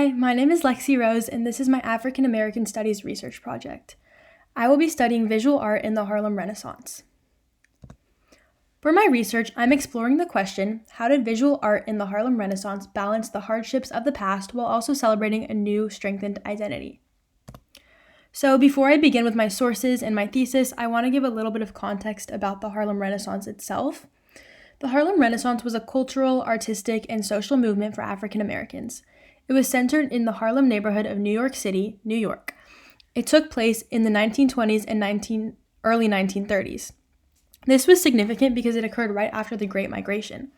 Hi, my name is Lexie Rose, and this is my African American Studies research project. I will be studying visual art in the Harlem Renaissance. For my research, I'm exploring the question, how did visual art in the Harlem Renaissance balance the hardships of the past while also celebrating a new, strengthened identity? So before I begin with my sources and my thesis, I want to give a little bit of context about the Harlem Renaissance itself. The Harlem Renaissance was a cultural, artistic, and social movement for African Americans. It was centered in the Harlem neighborhood of New York City, New York. It took place in the 1920s and early 1930s. This was significant because it occurred right after the Great Migration.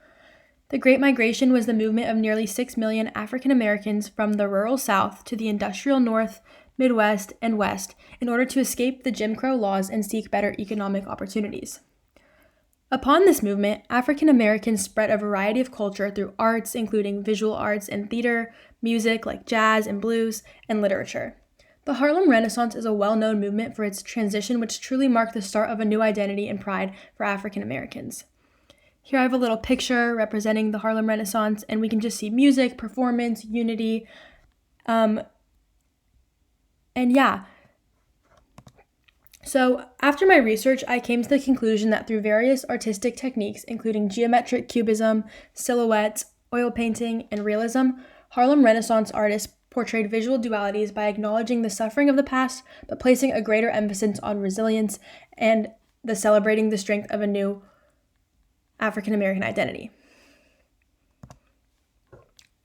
The Great Migration was the movement of nearly 6 million African Americans from the rural South to the industrial North, Midwest, and West in order to escape the Jim Crow laws and seek better economic opportunities. Upon this movement, African Americans spread a variety of culture through arts, including visual arts and theater, music like jazz and blues, and literature. The Harlem Renaissance is a well-known movement for its transition, which truly marked the start of a new identity and pride for African Americans. Here I have a little picture representing the Harlem Renaissance, and we can just see music, performance, unity, So, after my research, I came to the conclusion that through various artistic techniques, including geometric cubism, silhouettes, oil painting, and realism, Harlem Renaissance artists portrayed visual dualities by acknowledging the suffering of the past, but placing a greater emphasis on resilience and celebrating the strength of a new African American identity.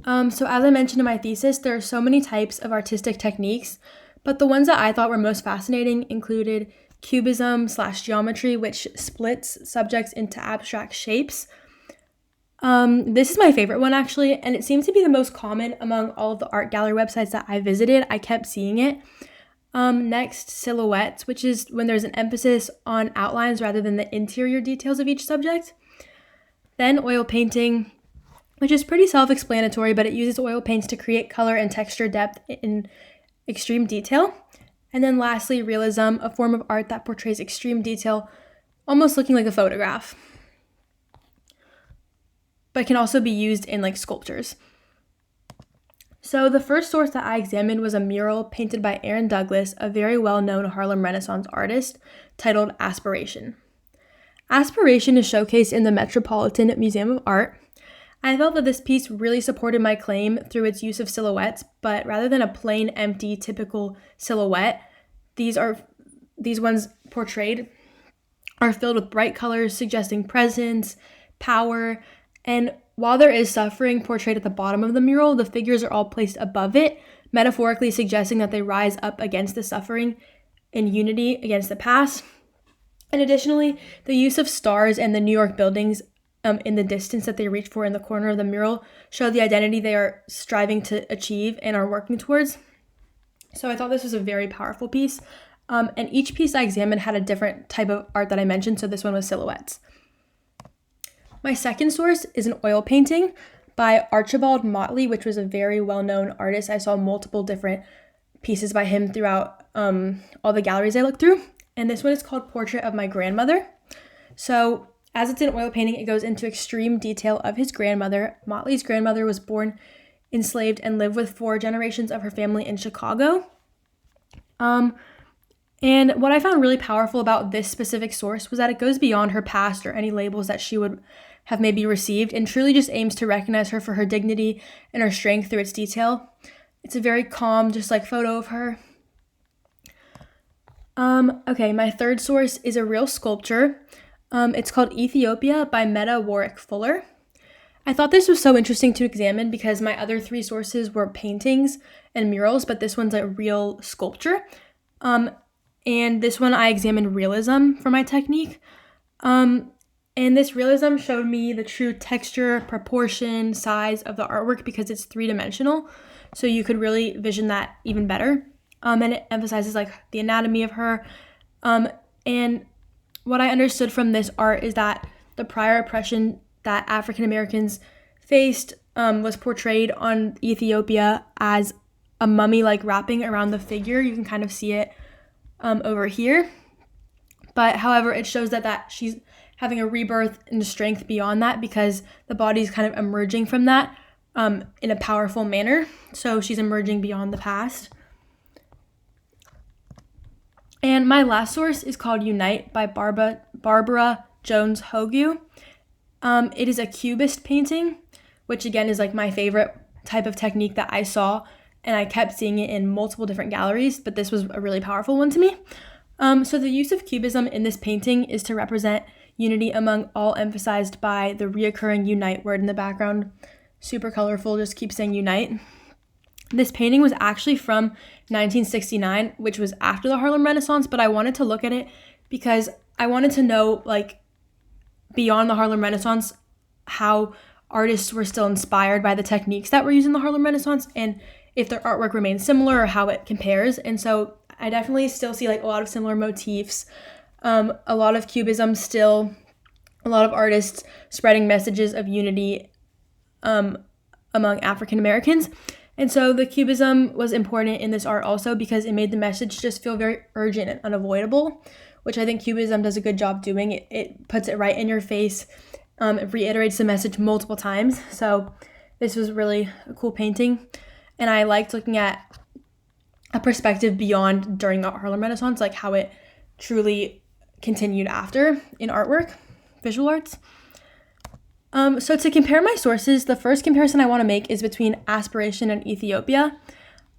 So as I mentioned in my thesis, there are so many types of artistic techniques, but the ones that I thought were most fascinating included cubism/geometry, which splits subjects into abstract shapes. This is my favorite one, actually, and it seems to be the most common among all of the art gallery websites that I visited. I kept seeing it. Next, silhouettes, which is when there's an emphasis on outlines rather than the interior details of each subject. Then oil painting, which is pretty self-explanatory, but it uses oil paints to create color and texture depth in extreme detail. And then lastly, realism, a form of art that portrays extreme detail, almost looking like a photograph, but can also be used in like sculptures. So the first source that I examined was a mural painted by Aaron Douglas, a very well-known Harlem Renaissance artist, titled Aspiration. Aspiration is showcased in the Metropolitan Museum of Art. I felt that this piece really supported my claim through its use of silhouettes, but rather than a plain, empty, typical silhouette, these ones portrayed are filled with bright colors suggesting presence, power, and while there is suffering portrayed at the bottom of the mural, the figures are all placed above it, metaphorically suggesting that they rise up against the suffering in unity against the past. And additionally, the use of stars and the New York buildings in the distance that they reach for in the corner of the mural show the identity they are striving to achieve and are working towards. So I thought this was a very powerful piece. And each piece I examined had a different type of art that I mentioned, so this one was silhouettes. My second source is an oil painting by Archibald Motley, which was a very well-known artist. I saw multiple different pieces by him throughout all the galleries I looked through. And this one is called Portrait of My Grandmother. So as it's an oil painting, it goes into extreme detail of his grandmother. Motley's grandmother was born enslaved and lived with 4 generations of her family in Chicago. And what I found really powerful about this specific source was that it goes beyond her past or any labels that she would have maybe received and truly just aims to recognize her for her dignity and her strength through its detail. It's a very calm, just like photo of her. Okay, my third source is a real sculpture. It's called Ethiopia by Meta Warwick Fuller. I thought this was so interesting to examine because my other 3 sources were paintings and murals, but this one's a real sculpture. And this one I examined realism for my technique. And this realism showed me the true texture, proportion, size of the artwork because it's 3-dimensional. So you could really vision that even better. And it emphasizes like the anatomy of her. And what I understood from this art is that the prior oppression that African Americans faced was portrayed on Ethiopia as a mummy-like wrapping around the figure. You can kind of see it over here. But however, it shows that she's having a rebirth and strength beyond that because the body is kind of emerging from that in a powerful manner. So she's emerging beyond the past. And my last source is called Unite by Barbara Jones Hogue. It is a cubist painting, which again is like my favorite type of technique that I saw, and I kept seeing it in multiple different galleries, but this was a really powerful one to me. So the use of cubism in this painting is to represent unity among all, emphasized by the reoccurring unite word in the background. Super colorful, just keep saying unite. This painting was actually from 1969, which was after the Harlem Renaissance, but I wanted to look at it because I wanted to know, like, beyond the Harlem Renaissance, how artists were still inspired by the techniques that were used in the Harlem Renaissance, and if their artwork remains similar or how it compares. And so I definitely still see like a lot of similar motifs, a lot of cubism still, a lot of artists spreading messages of unity among African Americans. And so the cubism was important in this art also because it made the message just feel very urgent and unavoidable, which I think cubism does a good job doing. It puts it right in your face. It reiterates the message multiple times. So this was really a cool painting. And I liked looking at a perspective beyond during the Harlem Renaissance, like how it truly continued after in artwork, visual arts. So to compare my sources, the first comparison I want to make is between Aspiration and Ethiopia,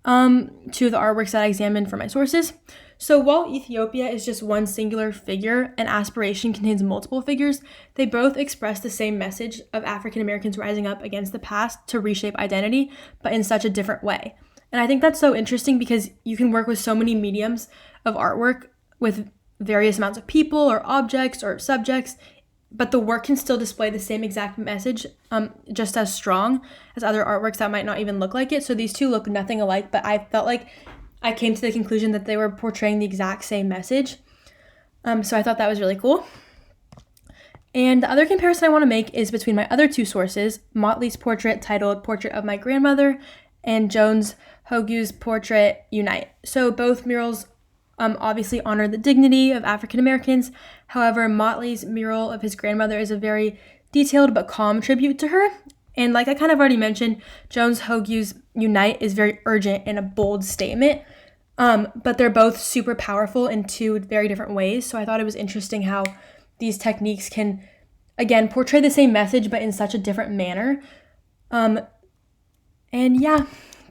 two of the artworks that I examined for my sources. So while Ethiopia is just one singular figure and Aspiration contains multiple figures, they both express the same message of African Americans rising up against the past to reshape identity, but in such a different way. And I think that's so interesting because you can work with so many mediums of artwork with various amounts of people or objects or subjects, but the work can still display the same exact message, just as strong as other artworks that might not even look like it. So these two look nothing alike, but I felt like I came to the conclusion that they were portraying the exact same message. So I thought that was really cool. And the other comparison I want to make is between my other two sources, Motley's portrait titled Portrait of My Grandmother and Jones Hogue's portrait Unite. So both murals obviously honor the dignity of African Americans. However, Motley's mural of his grandmother is a very detailed but calm tribute to her. And like I kind of already mentioned, Jones Hogue's Unite is very urgent and a bold statement. But they're both super powerful in two very different ways. So I thought it was interesting how these techniques can, again, portray the same message but in such a different manner. And yeah,